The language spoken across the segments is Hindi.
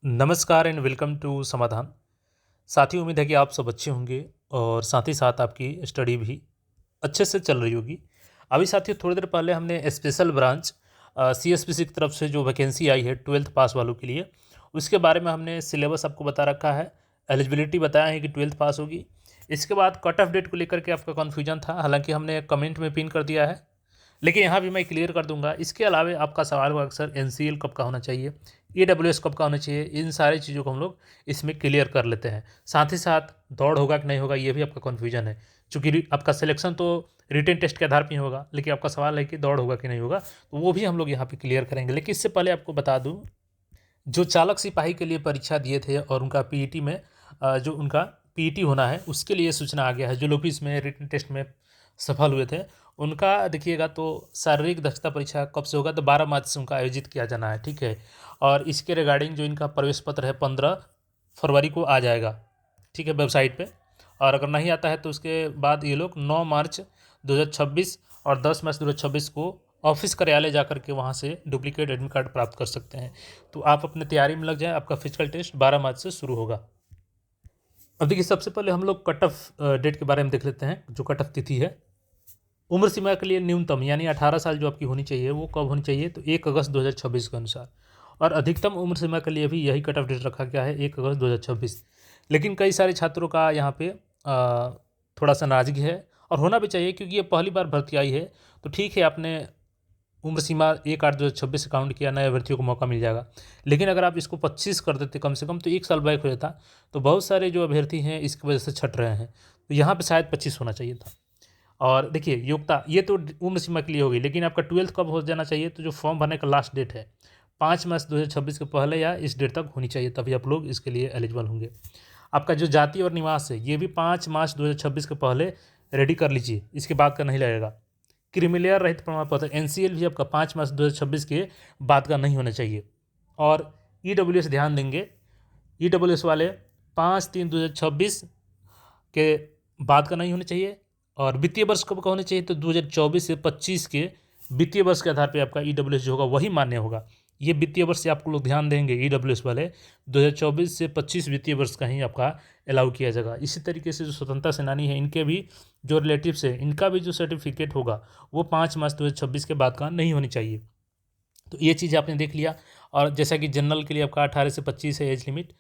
नमस्कार एंड वेलकम टू समाधान। साथियों, उम्मीद है कि आप सब अच्छे होंगे और साथ ही साथ आपकी स्टडी भी अच्छे से चल रही होगी। अभी साथियों थोड़ी देर पहले हमने स्पेशल ब्रांच सीएसपीसी की तरफ से जो वैकेंसी आई है 12th पास वालों के लिए, उसके बारे में हमने सिलेबस आपको बता रखा है। एलिजिबिलिटी बताया है कि 12th पास होगी। इसके बाद कट ऑफ डेट को लेकर के आपका कन्फ्यूजन था, हालांकि हमने कमेंट में पिन कर दिया है, लेकिन यहाँ भी मैं क्लियर कर दूंगा। इसके अलावा आपका सवाल होगा अक्सर एनसीएल कब का होना चाहिए, ईडब्ल्यूएस कब का होना चाहिए, इन सारी चीज़ों को हम लोग इसमें क्लियर कर लेते हैं। साथ ही साथ दौड़ होगा कि नहीं होगा, ये भी आपका कन्फ्यूजन है, चूँकि आपका सिलेक्शन तो रिटन टेस्ट के आधार पर ही होगा, लेकिन आपका सवाल है कि दौड़ होगा कि नहीं होगा, तो वो भी हम लोग यहाँ पे क्लियर करेंगे। लेकिन इससे पहले आपको बता दूँ, जो चालक सिपाही के लिए परीक्षा दिए थे और उनका पीईटी में जो उनका पीईटी होना है उसके लिए सूचना आ गया है। जो लोग भी इसमें रिटन टेस्ट में सफल हुए थे उनका देखिएगा तो शारीरिक दक्षता परीक्षा कब से होगा, तो 12 मार्च से उनका आयोजित किया जाना है, ठीक है। और इसके रिगार्डिंग जो इनका प्रवेश पत्र है 15 फरवरी को आ जाएगा, ठीक है, वेबसाइट पे। और अगर नहीं आता है तो उसके बाद ये लोग 9 मार्च 2026 और 10 मार्च 2026 को ऑफिस कार्यालय जा कर के वहाँ से डुप्लीकेट एडमिट कार्ड प्राप्त कर सकते हैं। तो आप अपने तैयारी में लग जाएं, आपका फिजिकल टेस्ट 12 मार्च से शुरू होगा। अब देखिए, सबसे पहले हम लोग कट ऑफ डेट के बारे में देख लेते हैं। जो कट ऑफ तिथि है, उम्र सीमा के लिए न्यूनतम यानी 18 साल जो आपकी होनी चाहिए वो कब होनी चाहिए, तो 1 अगस्त 2026 के अनुसार। और अधिकतम उम्र सीमा के लिए भी यही कट ऑफ डेट रखा गया है, 1 अगस्त 2026। लेकिन कई सारे छात्रों का यहाँ पे थोड़ा सा नाराजगी है, और होना भी चाहिए क्योंकि ये पहली बार भर्ती आई है। तो ठीक है, आपने उम्र सीमा 1/8/2026 से काउंट किया, नए अभ्यर्थियों को मौका मिल जाएगा। लेकिन अगर आप इसको 25 कर देते कम से कम, तो 1 साल बैक हो जाता। तो बहुत सारे जो अभ्यर्थी हैं इसकी वजह से छट रहे हैं, तो यहाँ पे शायद 25 होना चाहिए था। और देखिए, योग्यता ये तो उम्र सीमा के लिए होगी, लेकिन आपका 12th कब हो जाना चाहिए, तो जो फॉर्म भरने का लास्ट डेट है 5 मार्च 2026 के पहले या इस डेट तक होनी चाहिए, तभी आप लोग इसके लिए एलिजिबल होंगे। आपका जो जाति और निवास है ये भी 5 मार्च 2026 के पहले रेडी कर लीजिए, इसके बाद का नहीं लगेगा। क्रीमिलेयर रहित प्रमाण पत्र एनसीएल भी आपका 5 मार्च 2026 के बाद का नहीं होना चाहिए। और ईडब्ल्यूएस ध्यान देंगे, ईडब्ल्यूएस वाले 5/3/2026 के बाद का नहीं होना चाहिए। और वित्तीय वर्ष कब का होना चाहिए, तो 2024 से 25 के वित्तीय वर्ष के आधार पर आपका ईडब्ल्यूएस जो होगा वही मान्य होगा। ये वित्तीय वर्ष से आपको लोग ध्यान देंगे, ईडब्ल्यूएस वाले 2024 से 25 वित्तीय वर्ष का ही आपका अलाउ किया जाएगा। इसी तरीके से जो स्वतंत्रता सेनानी है इनके भी जो रिलेटिव्स है इनका भी जो सर्टिफिकेट होगा वो 5 मार्च 2026 के बाद का नहीं होनी चाहिए। तो ये चीज़ आपने देख लिया। और जैसा कि जनरल के लिए आपका 18 से 25 है एज लिमिट।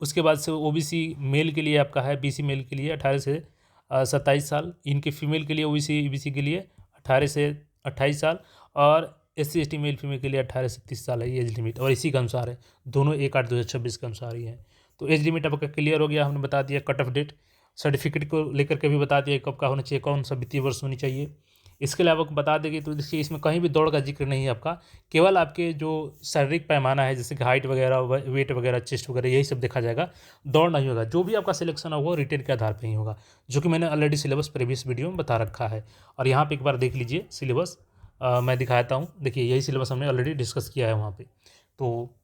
उसके बाद से ओबीसी मेल के लिए आपका है, बीसी मेल के लिए 18 से 27 साल, इनके फीमेल के लिए ओबीसी ईबीसी के लिए 18 से 28 साल, और एससी एसटी मेल फीमेल के लिए 18 से 30 साल है ये एज लिमिट। और इसी के अनुसार है, दोनों 1/8/2026 के अनुसार ही है। तो एज लिमिट आपका क्लियर हो गया, हमने बता दिया। कट ऑफ डेट सर्टिफिकेट को लेकर के भी बता दिया कब का होना चाहिए, कौन सा वित्तीय वर्ष होनी चाहिए। इसके अलावा बता देंगे तो देखिए, इसमें कहीं भी दौड़ का जिक्र नहीं है आपका, केवल आपके जो शारीरिक पैमाना है जैसे कि हाइट वगैरह, वेट वगैरह, चेस्ट वगैरह, यही सब देखा जाएगा। दौड़ नहीं होगा, जो भी आपका सिलेक्शन होगा वो रिटेन के आधार पर ही होगा, जो कि मैंने ऑलरेडी सिलेबस प्रीवियस वीडियो में बता रखा है। और यहाँ पे एक बार देख लीजिए सिलेबस, मैं दिखाता हूँ। देखिए, यही सिलेबस हमने ऑलरेडी डिस्कस किया है वहाँ पे। तो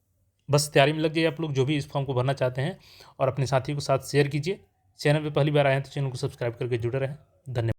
बस तैयारी में लग जाइए आप लोग जो भी इस फॉर्म को भरना चाहते हैं, और अपने साथियों के साथ शेयर कीजिए। चैनल पे पहली बार आए हैं तो चैनल को सब्सक्राइब करके जुड़े रहें। धन्यवाद।